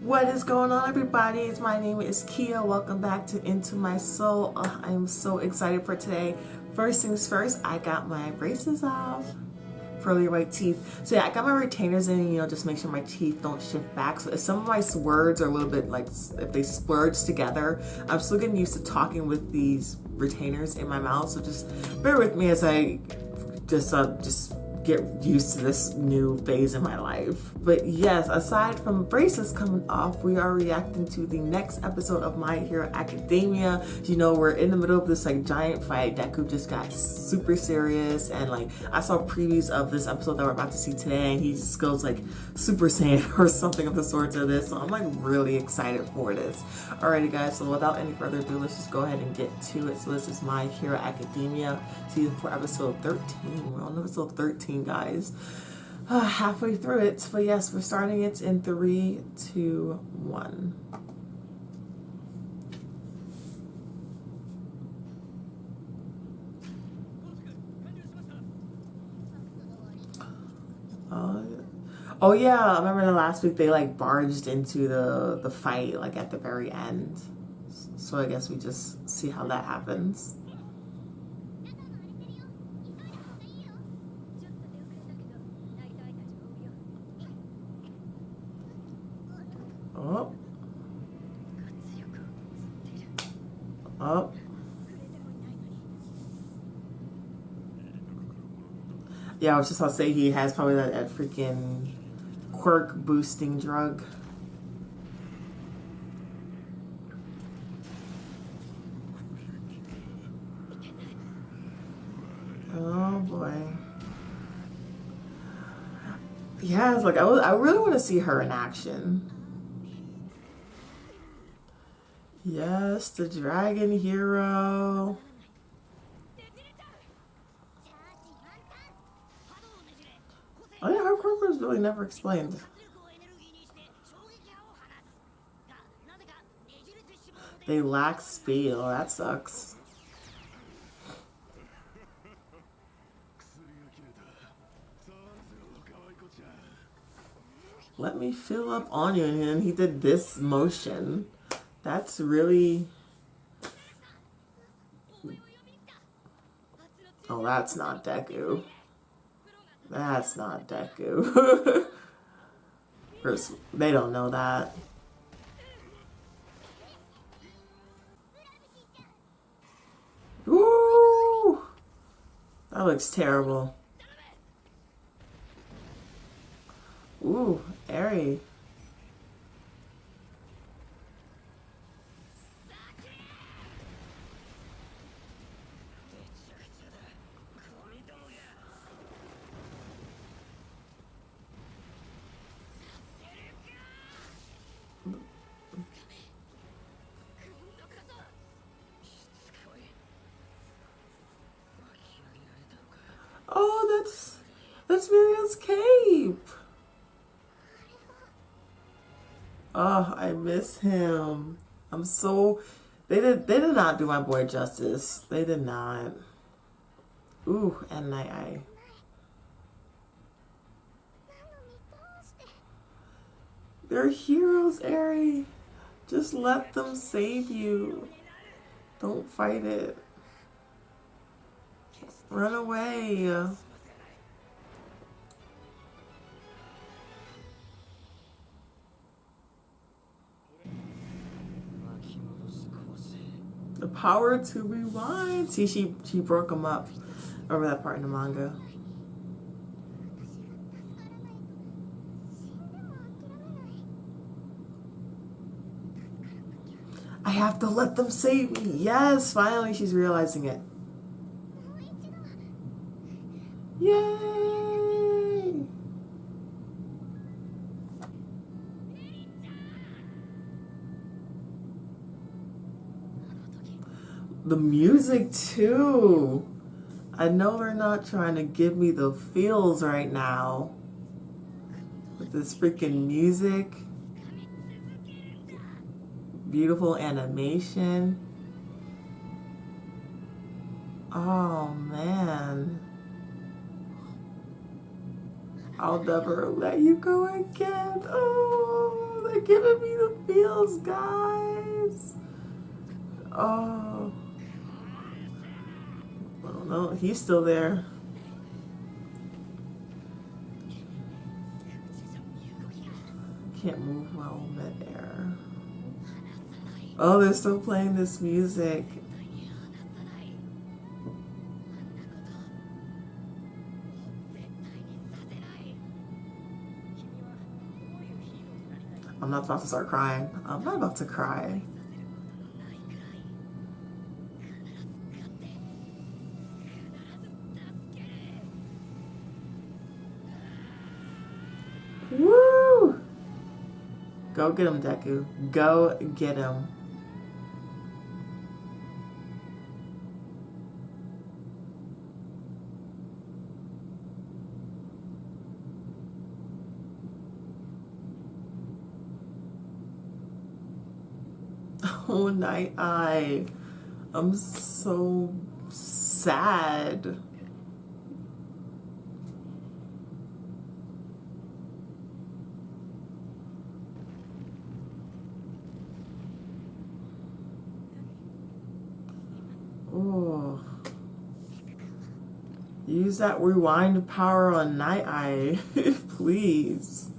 What is going on, everybody? My name is Kia. Welcome back to Into My Soul. I am so excited for today. First things first, I got my braces off. Pearly white teeth. So yeah, I got my retainers in, just make sure my teeth don't shift back. So if some of my words are a little bit like, if they splurge together, I'm still getting used to talking with these retainers in my mouth. So just bear with me as I just get used to this new phase in my life. But yes, aside from braces coming off, we are reacting to the next episode of My Hero Academia. We're in the middle of this like giant fight. Deku just got super serious, and like I saw previews of this episode that we're about to see today, and he just goes like Super Saiyan or something of the sort to this. So I'm like really excited for this. Alrighty guys, so without any further ado, let's just go ahead and get to it. So this is My Hero Academia, season 4, episode 13. We're on episode 13, guys. Halfway through it, but yes, we're starting it in 3, 2, 1. Oh yeah, I remember the last week they like barged into the fight like at the very end. So I guess we just see how that happens. Oh. Oh. Yeah, I was just about to say he has probably that freaking quirk boosting drug. Oh boy. Yeah, it's like I really want to see her in action. Yes, the dragon hero. Oh yeah, her quirk was really never explained. They lack speed. Oh, that sucks. Let me fill up on you, and then he did this motion. That's really... Oh, that's not Deku. That's not Deku. First, they don't know that. Ooh! That looks terrible. Ooh, airy. Oh, that's Mirio's cape. Oh, I miss him. I'm so... They did not do my boy justice. They did not. Ooh, and Night. They're heroes, Eri. Just let them save you. Don't fight it. Run away. The power to rewind. See, she broke him up. Remember that part in the manga? I have to let them save me. Yes, finally she's realizing it. Yay! The music too. I know they're not trying to give me the feels right now with this freaking music. Beautiful animation. Oh man. I'll never let you go again. Oh, They're giving me the feels, guys. Oh. Oh no, he's still there. Can't move well mid-air. Oh, they're still playing this music. I'm not about to start crying. I'm not about to cry. Woo! Go get him, Deku. Go get him. Oh, Night Eye. I'm so sad. Oh. Use that rewind power on Night Eye, please.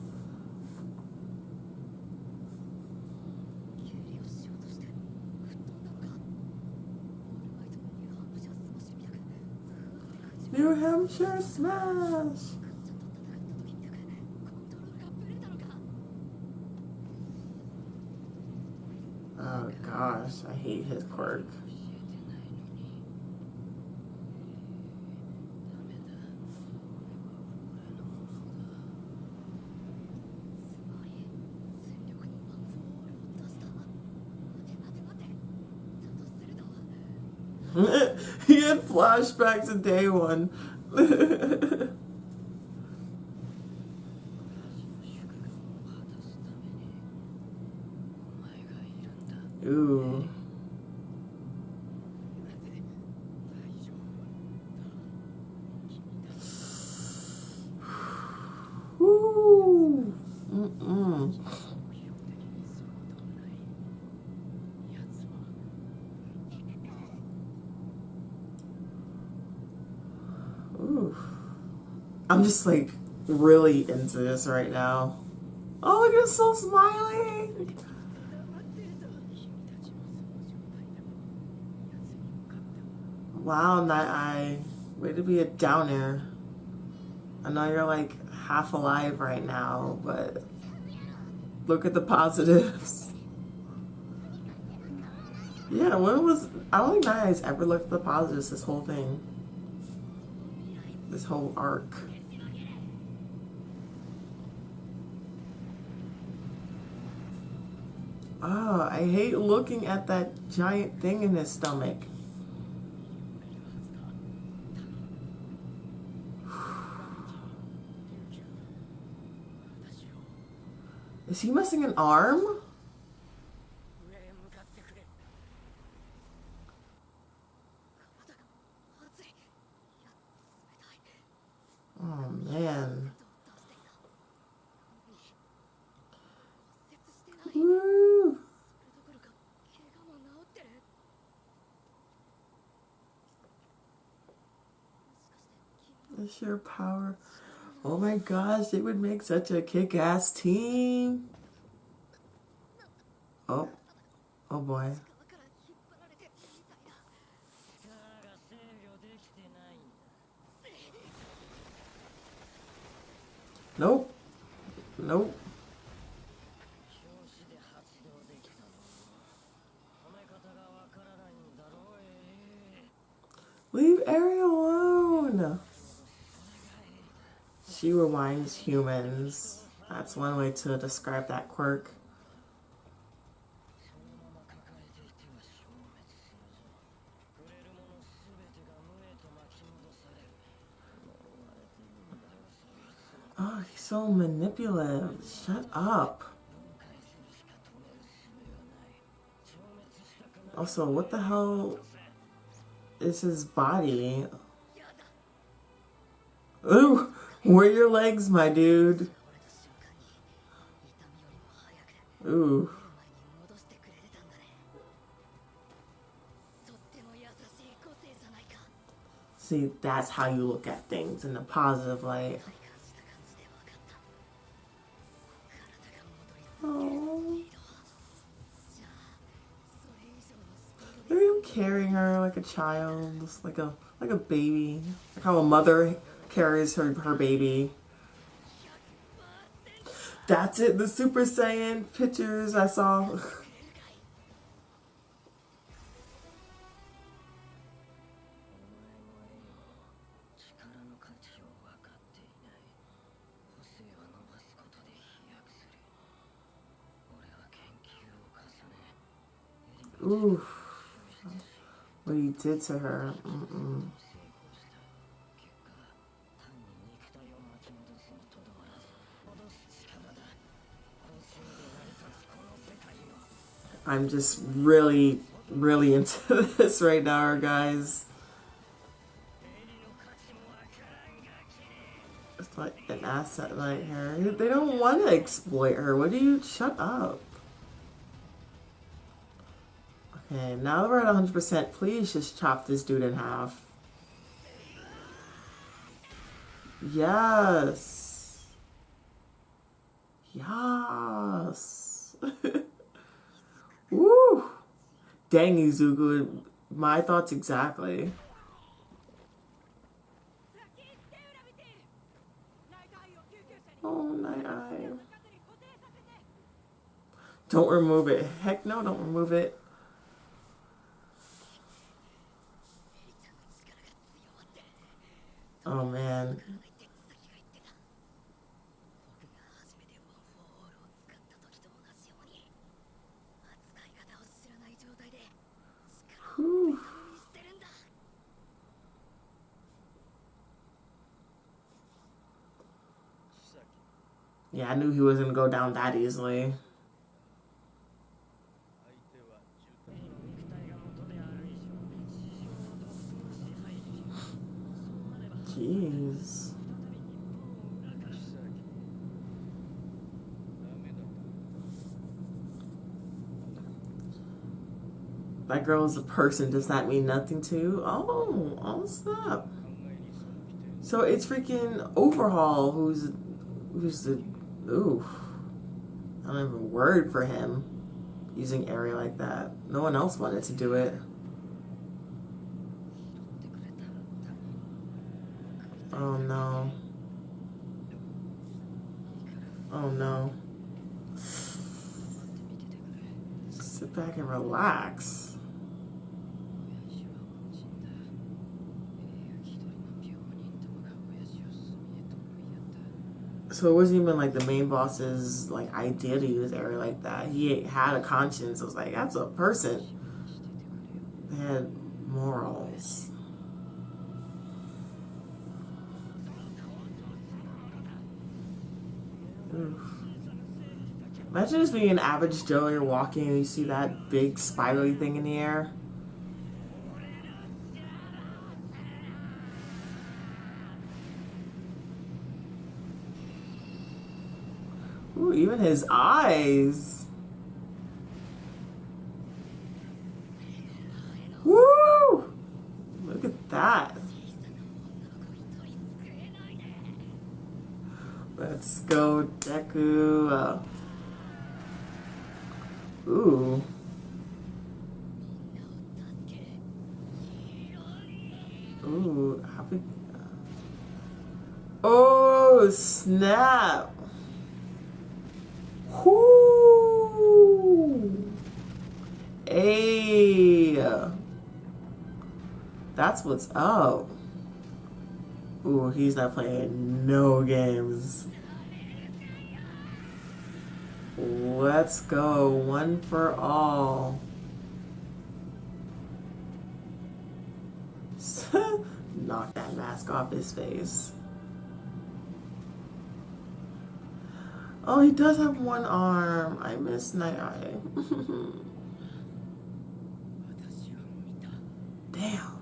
New Hampshire smash! Oh gosh, I hate his quirk. He had flashbacks to day one. Ooh. Ooh. Mm-mm. Ooh. I'm just like really into this right now. Oh, look at Soul smiling. Wow, Night Eye. Way to be a downer. I know you're like half alive right now, but look at the positives. Yeah, I don't think Night Eye's ever looked at the positives this whole thing. This whole arc. Oh, I hate looking at that giant thing in his stomach. Is he missing an arm? Oh man. Woo. It's your power. Oh my gosh, they would make such a kick-ass team. Oh. Oh boy. Nope. Nope. Leave Ariel alone. She reminds humans. That's one way to describe that quirk. Oh, he's so manipulative. Shut up. Also, what the hell is his body? Ooh, where are your legs, my dude? See, that's how you look at things in a positive light. Oh. Look at him carrying her like a child, just like a baby. Like how a mother carries her baby. That's it, the Super Saiyan pictures I saw. Ooh, what he did to her. I'm just really into this right now, guys. It's like an asset like her. They don't want to exploit her. What do you? Shut up. Okay, now that we're at 100%, please just chop this dude in half. Yes. Yes. Woo. Dang, Izuku. My thoughts exactly. Oh, night eye. Don't remove it. Heck no, don't remove it. Oh, man. Whew. Yeah, I knew he wasn't going to go down that easily. Jeez. That girl is a person. Does that mean nothing to you? Oh, snap. So it's freaking Overhaul who's the, ooh, I don't have a word for him using area like that. No one else wanted to do it. Oh no. Oh no. Just sit back and relax. So it wasn't even like the main boss's like idea to use area like that. He had a conscience. It was like, that's a person. They had morals. Oof. Imagine just being an average Joe, you're walking and you see that big spirally thing in the air. Ooh, even his eyes. Woo! Look at that. Let's go, Deku. Ooh. Ooh, happy. Oh, snap. Whoo! Hey, that's what's up. Ooh, he's not playing no games. Let's go, one for all. Knock that mask off his face. Oh, he does have one arm. I miss Night Eye. Damn.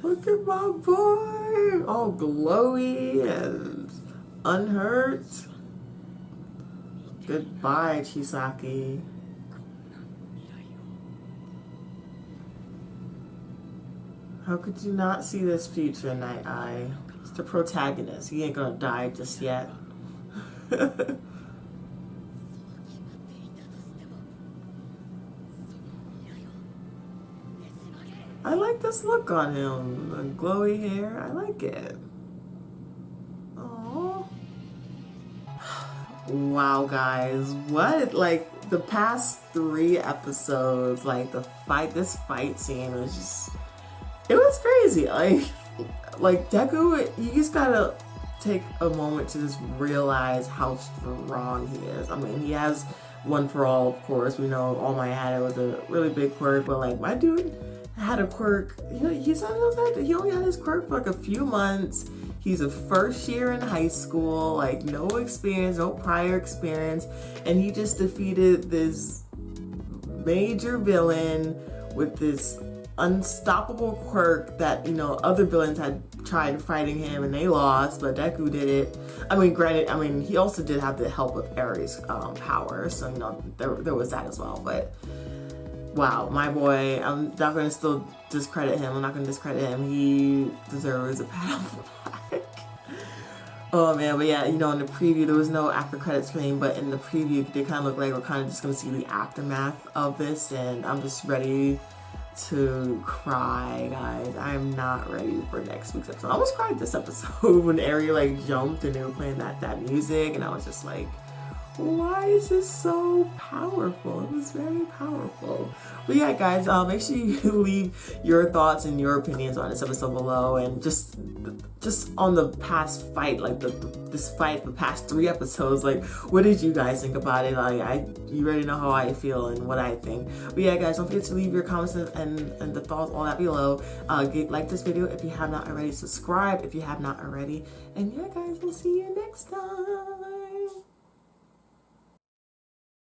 Look at my boy. Okay, all glowy and unhurt. Goodbye, Chisaki. How could you not see this future, Night Eye? It's the protagonist. He ain't gonna die just yet. I like this look on him. The glowy hair. I like it. Aww. Wow, guys. What? Like, the past 3 episodes, like, this fight scene was just... It was crazy. Like Deku, you just gotta take a moment to just realize how strong he is. I mean, he has one for all, of course. We know All My Had It was a really big quirk, but like my dude had a quirk. He said he only had his quirk for like a few months. He's a first year in high school, like no experience, no prior experience, and he just defeated this major villain with this unstoppable quirk that, you know, other villains had tried fighting him and they lost, but Deku did it. I mean, granted, I mean, he also did have the help of Ares' power, so, you know, there was that as well, but wow, my boy, I'm not going to still discredit him. I'm not going to discredit him. He deserves a pat on the back. Oh man, but yeah, you know, in the preview, there was no after credit screen, but in the preview, they kind of look like we're kind of just going to see the aftermath of this, and I'm just ready to cry, guys. I am not ready for next week's episode. I almost cried this episode when Ari like jumped and they were playing that music, and I was just like, why is this so powerful? It was very powerful. But yeah, guys, make sure you leave your thoughts and your opinions on this episode below, and just on the past fight, like this fight, the past 3 episodes, like what did you guys think about it? Like you already know how I feel and what I think. But yeah, guys, don't forget to leave your comments and the thoughts, all that below. Like this video if you have not already, subscribe if you have not already, and yeah, guys, we'll see you next time.